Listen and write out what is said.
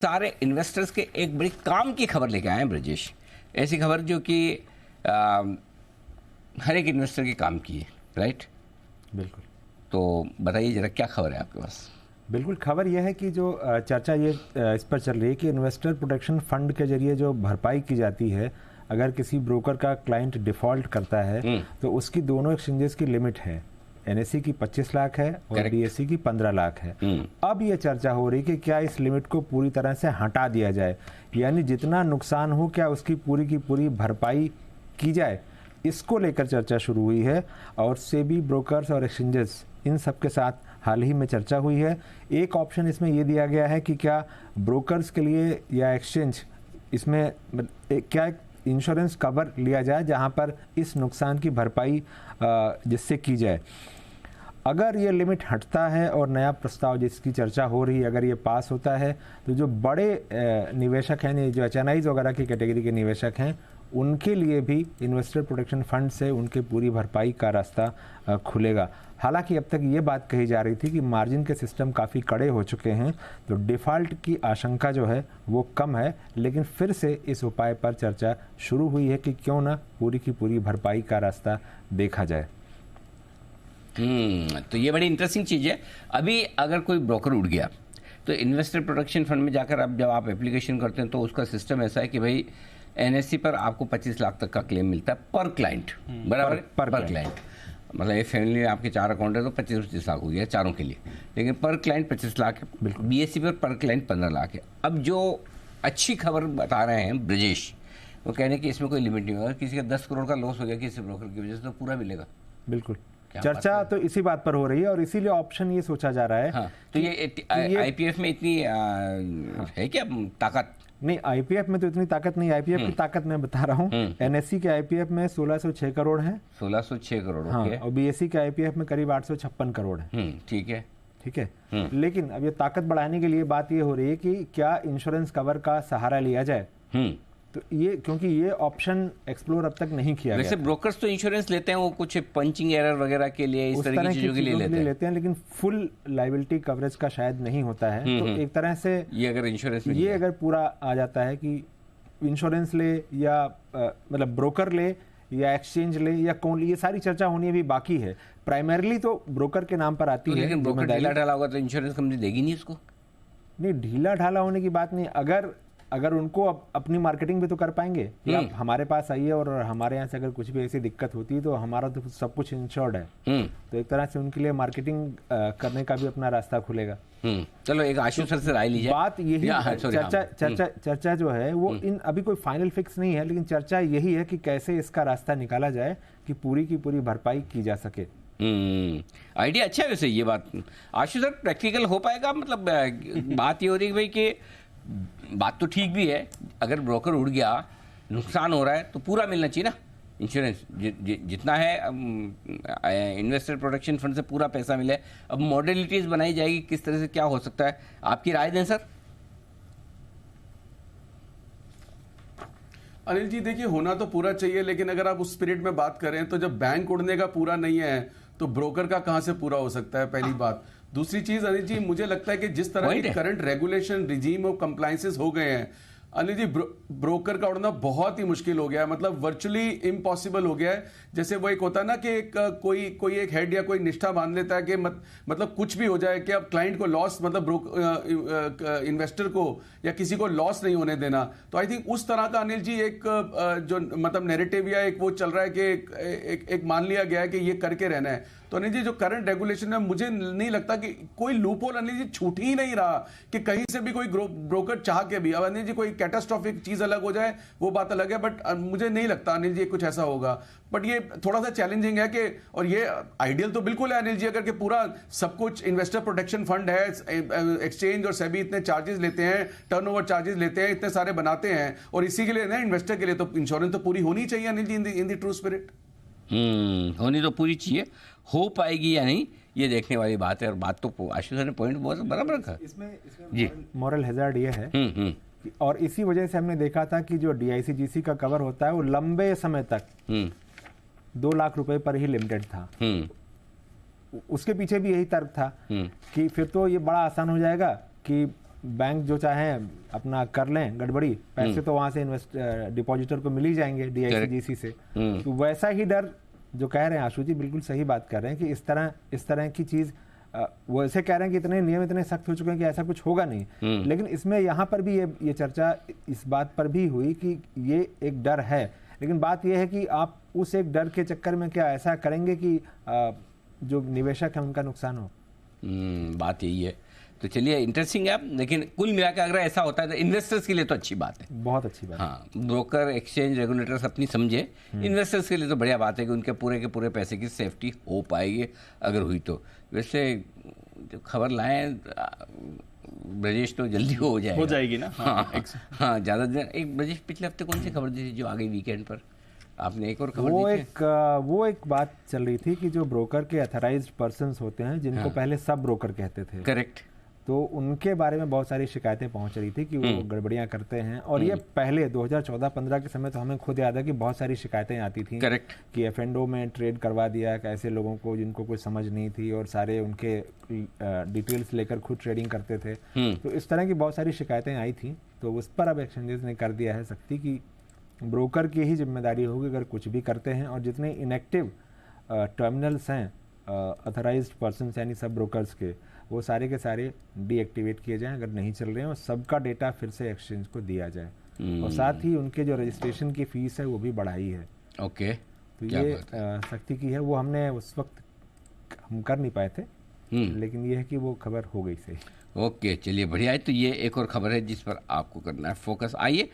सारे इन्वेस्टर्स के एक बड़ी काम की खबर लेके आए हैं ब्रजेश। ऐसी खबर जो कि हर एक इन्वेस्टर के काम की है, राइट? बिल्कुल। तो बताइए जरा क्या खबर है आपके पास? बिल्कुल, खबर यह है कि जो चर्चा ये इस पर चल रही है कि इन्वेस्टर प्रोटेक्शन फंड के जरिए जो भरपाई की जाती है, अगर किसी ब्रोकर का क्लाइंट डिफ़ॉल्ट करता है तो उसकी दोनों एक्सचेंजेस की लिमिट है, एनएसई की 25 लाख है और बीएसई की 15 लाख है। अब ये चर्चा हो रही कि क्या इस लिमिट को पूरी तरह से हटा दिया जाए, यानी जितना नुकसान हो क्या उसकी पूरी की पूरी भरपाई की जाए। इसको लेकर चर्चा शुरू हुई है और सेबी, ब्रोकर्स और एक्सचेंजेस इन सब के साथ हाल ही में चर्चा हुई है। एक ऑप्शन इसमें ये दिया गया है कि क्या ब्रोकर्स के लिए या एक्सचेंज इसमें क्या इंश्योरेंस कवर लिया जाए जहां पर इस नुकसान की भरपाई जिससे की जाए। अगर ये लिमिट हटता है और नया प्रस्ताव जिसकी चर्चा हो रही है अगर ये पास होता है तो जो बड़े निवेशक हैं, जो एचएनआईज वगैरह की कैटेगरी के निवेशक हैं, उनके लिए भी इन्वेस्टर प्रोटेक्शन फंड से उनके पूरी भरपाई का रास्ता खुलेगा। हालांकि अब तक ये बात कही जा रही थी कि मार्जिन के सिस्टम काफ़ी कड़े हो चुके हैं तो डिफ़ॉल्ट की आशंका जो है वो कम है, लेकिन फिर से इस उपाय पर चर्चा शुरू हुई है कि क्यों ना पूरी की पूरी भरपाई का रास्ता देखा जाए। तो ये बड़ी इंटरेस्टिंग चीज़ है। अभी अगर कोई ब्रोकर उड़ गया तो इन्वेस्टर प्रोटेक्शन फंड में जाकर अब जब आप एप्लीकेशन करते हैं तो उसका सिस्टम ऐसा है कि भाई एनएससी पर आपको 25 लाख तक का क्लेम मिलता है पर क्लाइंट, बराबर? पर क्लाइंट मतलब एक फैमिली में आपके 4 अकाउंट है तो 25-25 लाख हो गया चारों के लिए, लेकिन पर क्लाइंट 25 लाख है। बीएससी पर क्लाइंट 15 लाख है। अब जो अच्छी खबर बता रहे हैं ब्रजेश, वो कहने कि इसमें कोई लिमिट नहीं होगा, किसी का 10 करोड़ का लॉस हो गया किसी ब्रोकर की वजह से तो पूरा मिलेगा। बिल्कुल, चर्चा तो इसी बात पर हो रही है और इसीलिए ऑप्शन ये सोचा जा रहा है। हाँ, तो ये आईपीएफ में इतनी है क्या ताकत? नहीं, आईपीएफ में तो इतनी ताकत नहीं। आईपीएफ की ताकत मैं बता रहा हूँ। एनएससी के आईपीएफ में 1606 करोड़ है। 1606 करोड़, हाँ, और बीएससी के आईपीएफ में करीब 856 करोड़ है। ठीक है, ठीक है। लेकिन अब ये ताकत बढ़ाने के लिए बात ये हो रही है कि क्या इंश्योरेंस कवर का सहारा लिया जाए। तो ये क्योंकि ये ऑप्शन एक्सप्लोर अब तक नहीं किया गया। वैसे ब्रोकर्स तो इंश्योरेंस लेते हैं, वो कुछ पंचिंग एरर वगैरह के लिए इस तरह की चीजों के लिए लेते हैं, लेकिन फुल लायबिलिटी कवरेज का शायद नहीं होता है। तो एक तरह से ये अगर इंश्योरेंस ये अगर पूरा आ जाता है कि इंश्योरेंस ले या मतलब ब्रोकर ले या एक्सचेंज ले या कौन ले, ये सारी चर्चा होनी अभी बाकी है। प्राइमरीली तो ब्रोकर के नाम पर आती है। लेकिन ब्रोकर ढीला ढाला होगा तो इंश्योरेंस कंपनी देगी नहीं इसको। नहीं, ढीला ढाला होने की बात नहीं। अगर उनको अपनी मार्केटिंग भी तो कर पाएंगे कि आप हमारे पास आइए और हमारे यहाँ से अगर कुछ भी ऐसी दिक्कत होती है तो हमारा तो सब कुछ इंश्योर्ड है। तो एक तरह से उनके लिए मार्केटिंग करने का भी अपना रास्ता खुलेगा। चलो एक आशु सर से राय लीजिए। बात यही चर्चा जो है वो इन अभी कोई फाइनल फिक्स नहीं है, लेकिन चर्चा यही है कि कैसे इसका रास्ता निकाला जाए कि पूरी की पूरी भरपाई की जा सके। आइडिया अच्छा है वैसे ये बात। आशु सर, प्रैक्टिकल हो पाएगा? मतलब बात ये हो रही है भाई कि बात तो ठीक भी है, अगर ब्रोकर उड़ गया, नुकसान हो रहा है तो पूरा मिलना चाहिए ना इंश्योरेंस। जितना है इन्वेस्टर प्रोटेक्शन फंड से पूरा पैसा मिले। अब मॉडलिटीज बनाई जाएगी किस तरह से, क्या हो सकता है, आपकी राय दें सर। अनिल जी, देखिए होना तो पूरा चाहिए, लेकिन अगर आप उस स्पिरिट में बात करें तो जब बैंक उड़ने का पूरा नहीं है तो ब्रोकर का कहां से पूरा हो सकता है, पहली बात। दूसरी चीज अनिल जी, मुझे लगता है कि जिस तरह के करंट रेगुलेशन, रिजीम और कंप्लायंसेस हो गए हैं अनिल जी, ब्रोकर का उड़ना बहुत ही मुश्किल हो गया है, मतलब वर्चुअली इम्पॉसिबल हो गया है। जैसे वो एक होता है ना कि कोई एक हेड या कोई निष्ठा बांध लेता है कि मतलब कुछ भी हो जाए कि अब क्लाइंट को लॉस, मतलब इन्वेस्टर को या किसी को लॉस नहीं होने देना। तो आई थिंक उस तरह का अनिल जी एक जो मतलब नैरेटिव या एक वो चल रहा है कि एक मान लिया गया है कि ये करके रहना है। तो अनिल जी, जो करंट रेगुलेशन है, मुझे नहीं लगता कि कोई लूपहोल अनिल जी छूट ही नहीं रहा कि कहीं से भी कोई ब्रोकर चाह के भी। अब अनिल जी कोई कैटास्ट्रॉफिक चीज अलग हो जाए वो बात अलग है, बट मुझे नहीं लगता अनिल जी कुछ ऐसा होगा। बट ये थोड़ा सा चैलेंजिंग है कि, और ये आइडियल तो बिल्कुल है अनिल जी, अगर कि पूरा सब कुछ इन्वेस्टर प्रोटेक्शन फंड है, एक्सचेंज और सेबी इतने चार्जेस लेते हैं, टर्नओवर चार्जेस लेते हैं, इतने सारे बनाते हैं, और इसी के लिए ना इन्वेस्टर के लिए तो इंश्योरेंस तो पूरी होनी चाहिए Anil ji in the true spirit. होनी तो पूरी चाहिए। हो पाएगी या नहीं ये देखने वाली बात है। और बात तो आशु सर ने पॉइंट बहुत बराबर रखा। इसमें मॉरल हैजार्ड ये है और इसी वजह से हमने देखा था कि जो डीआईसीजीसी का कवर होता है वो लंबे समय तक 2 लाख रुपए पर ही लिमिटेड था। उसके पीछे भी यही तर्क था कि फिर तो ये बड़ा आसान हो जाएगा कि बैंक जो चाहे अपना कर लें गड़बड़ी, पैसे तो वहां से डिपॉजिटर को मिल ही जाएंगे DICGC से। तो वैसा ही डर जो कह रहे हैं आशु जी, बिल्कुल सही बात कर रहे हैं कि इस तरह की चीज वो ऐसे कह रहे हैं कि इतने नियम इतने सख्त हो चुके हैं कि ऐसा कुछ होगा नहीं। लेकिन इसमें यहाँ पर भी ये चर्चा इस बात पर भी हुई कि ये एक डर है, लेकिन बात यह है कि आप उस एक डर के चक्कर में क्या ऐसा करेंगे कि जो निवेशक है उनका नुकसान हो। बात यही है। तो चलिए, इंटरेस्टिंग है। लेकिन कुल मिलाकर अगर ऐसा होता है तो इन्वेस्टर्स के लिए तो अच्छी बात है, बहुत अच्छी बात। हाँ, ब्रोकर एक्सचेंज रेगुलेटर्स अपनी समझे, इन्वेस्टर्स के लिए तो बढ़िया बात है कि उनके पूरे के पूरे पैसे की सेफ्टी हो पाएगी अगर हुई तो। वैसे जो खबर लाएं ब्रजेश, तो जल्दी हो जाएगी ना। हाँ ज़्यादा देर। एक ब्रजेश, पिछले हफ्ते कौन सी खबर दी थी जो आ गई वीकेंड पर? आपने एक और खबर दी थी? वो एक बात चल रही थी कि जो ब्रोकर के अथराइज्ड पर्सन्स होते हैं, जिनको पहले सब ब्रोकर कहते थे, करेक्ट, तो उनके बारे में बहुत सारी शिकायतें पहुंच रही थी कि वो गड़बड़ियां करते हैं। और ये पहले 2014-15 के समय तो हमें खुद याद है कि बहुत सारी शिकायतें आती थी। करेक्ट, कि F&O में ट्रेड करवा दिया ऐसे लोगों को जिनको कुछ समझ नहीं थी और सारे उनके डिटेल्स लेकर खुद ट्रेडिंग करते थे। तो इस तरह की बहुत सारी शिकायतें आई थी। तो उस पर अब एक्सचेंजेस ने कर दिया है सख्ती कि ब्रोकर की ही जिम्मेदारी होगी अगर कुछ भी करते हैं, और जितने इनएक्टिव टर्मिनल्स हैं अथराइज्ड पर्सन यानी सब ब्रोकर्स के, वो सारे के सारे डीएक्टिवेट किए जाएं अगर नहीं चल रहे हैं, और सबका डेटा फिर से एक्सचेंज को दिया जाए। और साथ ही उनके जो रजिस्ट्रेशन की फीस है वो भी बढ़ाई है। ओके, तो ये सख्ती की है। वो हमने उस वक्त हम कर नहीं पाए थे, लेकिन ये है कि वो खबर हो गई सही। ओके, चलिए बढ़िया है। तो ये एक और खबर है जिस पर आपको करना है फोकस। आइए